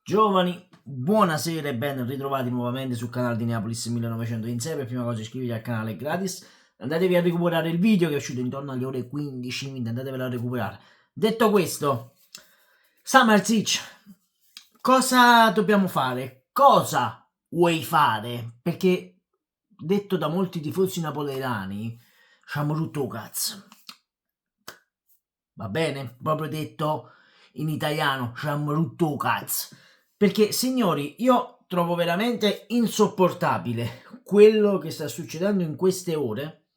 Giovani, buonasera e ben ritrovati nuovamente sul canale di Neapolis 1906. Per prima cosa iscrivetevi al canale, è gratis. Andatevi a recuperare il video che è uscito intorno alle ore 15, quindi andatevelo a recuperare. Detto questo, Samardzic, cosa dobbiamo fare? Cosa vuoi fare? Perché, detto da molti tifosi napoletani, siamo tutto cazzo. Va bene? Proprio detto in italiano, siamo tutto cazzo. Perché, signori, io trovo veramente insopportabile quello che sta succedendo in queste ore,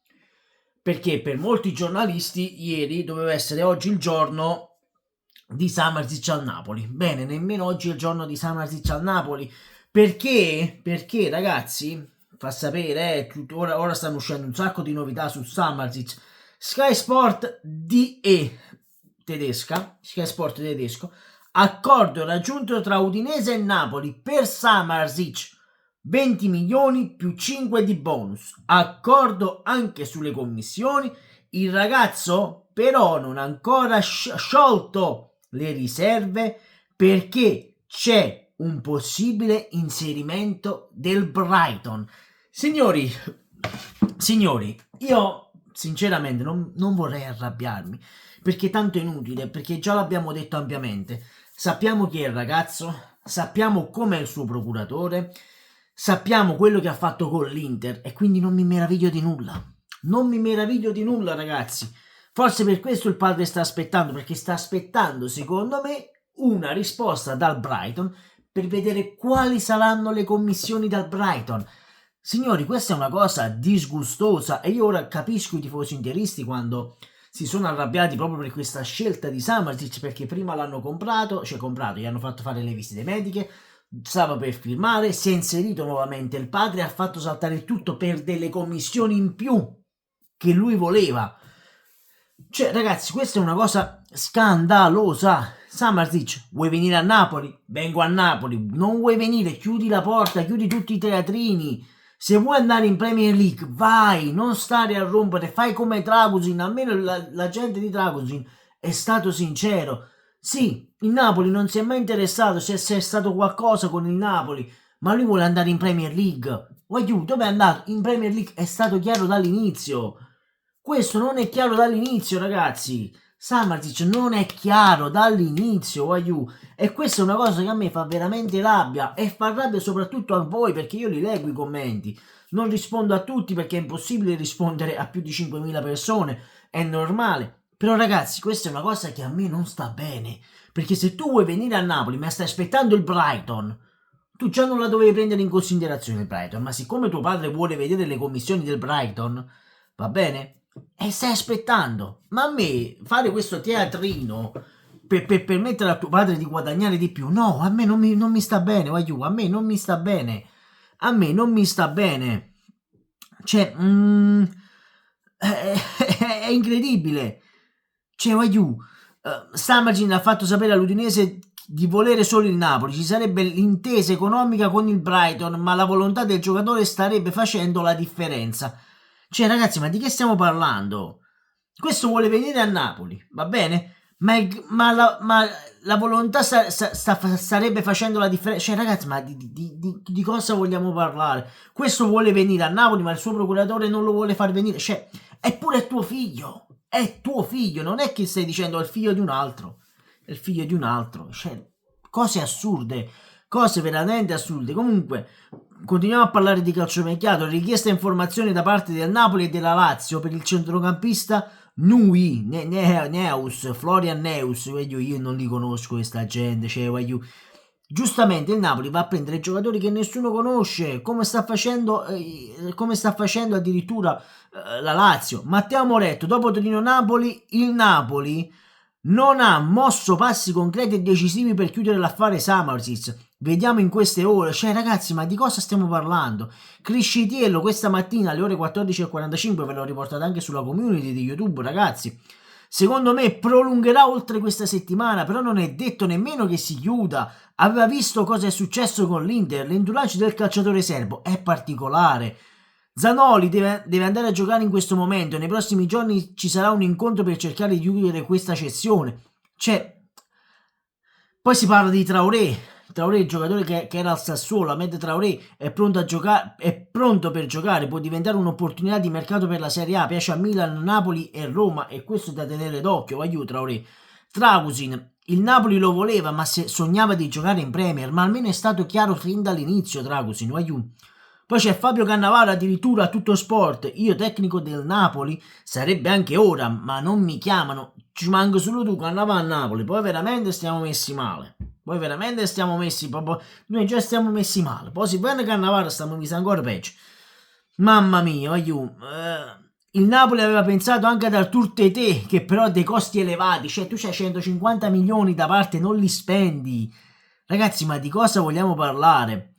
perché per molti giornalisti ieri doveva essere oggi il giorno di Samardzic al Napoli. Bene, nemmeno oggi è il giorno di Samardzic al Napoli. Perché? Perché, ragazzi, fa sapere, ora stanno uscendo un sacco di novità su Samardzic. Sky Sport DE tedesca, Sky Sport tedesco, accordo raggiunto tra Udinese e Napoli per Samardzic, 20 milioni più 5 di bonus, accordo anche sulle commissioni. Il ragazzo però non ha ancora sciolto le riserve perché c'è un possibile inserimento del Brighton. Signori, io sinceramente non vorrei arrabbiarmi, perché tanto è inutile, perché già l'abbiamo detto ampiamente. Sappiamo chi è il ragazzo, sappiamo com'è il suo procuratore, sappiamo quello che ha fatto con l'Inter e quindi non mi meraviglio di nulla. Non mi meraviglio di nulla, ragazzi. Forse per questo il padre sta aspettando, perché sta aspettando, secondo me, una risposta dal Brighton per vedere quali saranno le commissioni dal Brighton. Signori, questa è una cosa disgustosa e io ora capisco i tifosi interisti quando si sono arrabbiati proprio per questa scelta di Samardzic, perché prima l'hanno comprato, gli hanno fatto fare le visite mediche, stava per firmare, si è inserito nuovamente il padre, ha fatto saltare il tutto per delle commissioni in più che lui voleva. Cioè, ragazzi, questa è una cosa scandalosa. Samardzic, vuoi venire a Napoli? Vengo a Napoli. Non vuoi venire? Chiudi la porta, chiudi tutti i teatrini. Se vuoi andare in Premier League, vai, non stare a rompere, fai come Dragusin. Almeno la gente di Dragusin è stato sincero. Sì, il Napoli non si è mai interessato se è stato qualcosa con il Napoli, ma lui vuole andare in Premier League. Voglio, dove è andato? In Premier League è stato chiaro dall'inizio. Questo non è chiaro dall'inizio, ragazzi. Samardzic non è chiaro dall'inizio, voglio. E questa è una cosa che a me fa veramente rabbia e fa rabbia soprattutto a voi, perché io li leggo i commenti. Non rispondo a tutti perché è impossibile rispondere a più di 5.000 persone, è normale. Però ragazzi, questa è una cosa che a me non sta bene, perché se tu vuoi venire a Napoli ma stai aspettando il Brighton, tu già non la dovevi prendere in considerazione il Brighton, ma siccome tuo padre vuole vedere le commissioni del Brighton, va bene? E stai aspettando. Ma a me fare questo teatrino per permettere a tuo padre di guadagnare di più, no, a me non mi sta bene, voglio, a me non mi sta bene. A me non mi sta bene. Cioè, è incredibile. Cioè, voglio, Stamagin ha fatto sapere all'Udinese di volere solo il Napoli, ci sarebbe l'intesa economica con il Brighton, ma la volontà del giocatore starebbe facendo la differenza. Cioè, ragazzi, ma di che stiamo parlando? Questo vuole venire a Napoli, va bene? Ma la volontà starebbe facendo la differenza. Cioè, ragazzi, ma di cosa vogliamo parlare? Questo vuole venire a Napoli, ma il suo procuratore non lo vuole far venire. Cioè, eppure è tuo figlio. È tuo figlio, non è che stai dicendo è il figlio di un altro. È il figlio di un altro. Cioè, cose assurde. Cose veramente assurde. Comunque, continuiamo a parlare di calciomercato. Richiesta informazioni da parte del Napoli e della Lazio per il centrocampista Neus, Florian Neus. Io non li conosco questa gente. Cioè, giustamente il Napoli va a prendere giocatori che nessuno conosce, come sta facendo addirittura la Lazio. Matteo Moretto, dopo Torino-Napoli, il Napoli non ha mosso passi concreti e decisivi per chiudere l'affare Samardzic. Vediamo in queste ore. Cioè, ragazzi, ma di cosa stiamo parlando? Criscitiello questa mattina alle ore 14:45, ve l'ho riportato anche sulla community di YouTube, ragazzi. Secondo me prolungherà oltre questa settimana, però non è detto nemmeno che si chiuda. Aveva visto cosa è successo con l'Inter, l'entourage del calciatore serbo è particolare. Zanoli deve andare a giocare in questo momento, nei prossimi giorni ci sarà un incontro per cercare di chiudere questa cessione. Cioè, poi si parla di Traoré, Traoré è il giocatore che era al Sassuolo, Ahmed Traoré è pronto a giocare, è pronto per giocare, può diventare un'opportunità di mercato per la Serie A, piace a Milan, Napoli e Roma e questo è da tenere d'occhio, voglio Traoré. Tragusin, il Napoli lo voleva ma se sognava di giocare in Premier, ma almeno è stato chiaro fin dall'inizio Tragusin, voglio. Poi c'è Fabio Cannavaro addirittura a Tutto Sport, io tecnico del Napoli, sarebbe anche ora, ma non mi chiamano, ci manca solo tu Cannavaro a Napoli, poi veramente stiamo messi male. Poi veramente stiamo messi proprio. Noi già stiamo messi male. Poi si prende Cannavaro stiamo messi ancora peggio. Mamma mia, aiuto. Il Napoli aveva pensato anche ad Artur Tete, che però ha dei costi elevati. Cioè, tu c'hai 150 milioni da parte, non li spendi. Ragazzi, ma di cosa vogliamo parlare?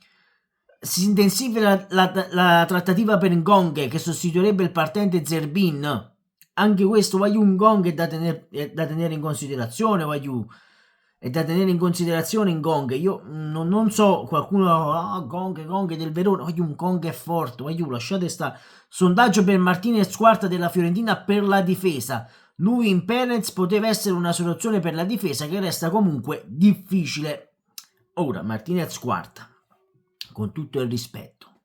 Si intensifica la trattativa per Ngong, che sostituirebbe il partente Zerbin. Anche questo, voglio un Gong è da tenere in considerazione, voglio. È da tenere in considerazione in Gong. Io non so, qualcuno, Gong del Verona, voglio un Gong è forte, voglio lasciate sta. Sondaggio per Martinez quarta della Fiorentina per la difesa. Lui in Perez poteva essere una soluzione per la difesa che resta comunque difficile. Ora, Martinez quarta, con tutto il rispetto,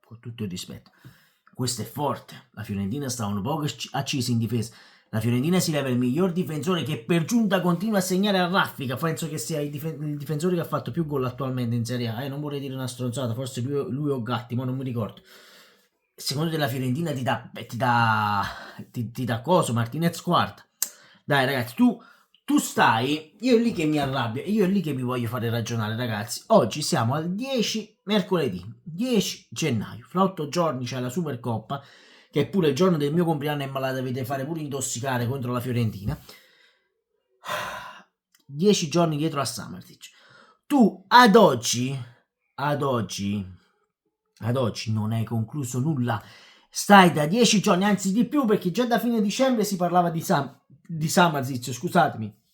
questo è forte. La Fiorentina sta un po' accesa in difesa. La Fiorentina si leva il miglior difensore che per giunta continua a segnare a raffica. Penso che sia il difensore che ha fatto più gol attualmente in Serie A. Non vorrei dire una stronzata, forse lui o Gatti, ma non mi ricordo. Secondo te la Fiorentina ti dà coso? Martinez quarta. Dai ragazzi, tu stai, io è lì che mi arrabbio, io è lì che mi voglio fare ragionare ragazzi. Oggi siamo al 10 mercoledì, 10 gennaio, fra 8 giorni c'è la Supercoppa, che è pure il giorno del mio compleanno e me la dovete fare pure intossicare contro la Fiorentina. 10 giorni dietro a Samarditch. Tu ad oggi non hai concluso nulla. Stai da 10 giorni, anzi di più, perché già da fine dicembre si parlava di Samarditch, scusatemi.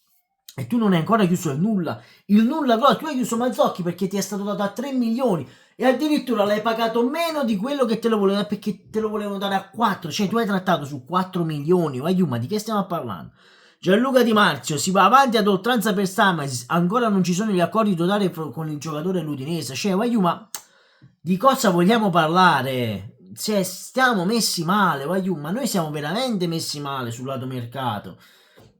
E tu non hai ancora chiuso il nulla. Il nulla, però, tu hai chiuso Mazzocchi perché ti è stato dato a 3 milioni e addirittura l'hai pagato meno di quello che te lo volevano dare perché te lo volevano dare a 4. Cioè, tu hai trattato su 4 milioni. Ma di che stiamo parlando? Gianluca Di Marzio si va avanti ad oltranza per Samaris. Ancora non ci sono gli accordi totali con il giocatore ludinese. Cioè, ma di cosa vogliamo parlare? Cioè, stiamo messi male, ma noi siamo veramente messi male sul lato mercato.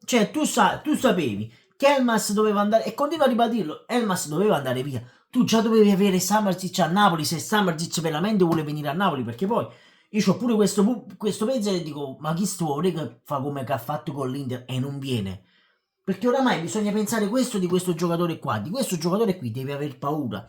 Cioè, tu sapevi che Elmas doveva andare, e continuo a ribadirlo, Elmas doveva andare via. Tu già dovevi avere Samarditch a Napoli, se Samarditch veramente vuole venire a Napoli, perché poi io ho pure questo pensiero e dico, ma chi sto che fa come che ha fatto con l'Inter e non viene? Perché oramai bisogna pensare questo di questo giocatore qua, di questo giocatore qui devi aver paura.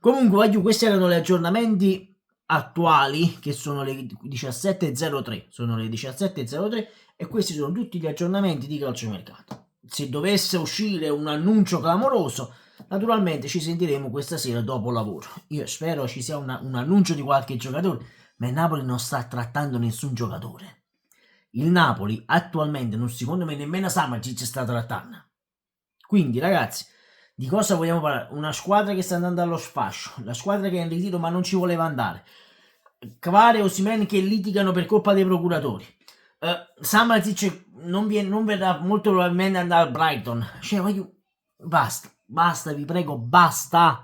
Comunque, questi erano gli aggiornamenti attuali, che sono le 17.03, sono le 17.03 e questi sono tutti gli aggiornamenti di calciomercato. Se dovesse uscire un annuncio clamoroso, naturalmente ci sentiremo questa sera dopo lavoro. Io spero ci sia un annuncio di qualche giocatore, ma il Napoli non sta trattando nessun giocatore. Il Napoli attualmente, non secondo me nemmeno Samarditch sta trattando. Quindi ragazzi, di cosa vogliamo parlare? Una squadra che sta andando allo sfascio, la squadra che è in ritiro ma non ci voleva andare, Kvara e Osimhen che litigano per colpa dei procuratori, Samarditch non verrà molto probabilmente andare al Brighton. Cioè, basta, vi prego, basta.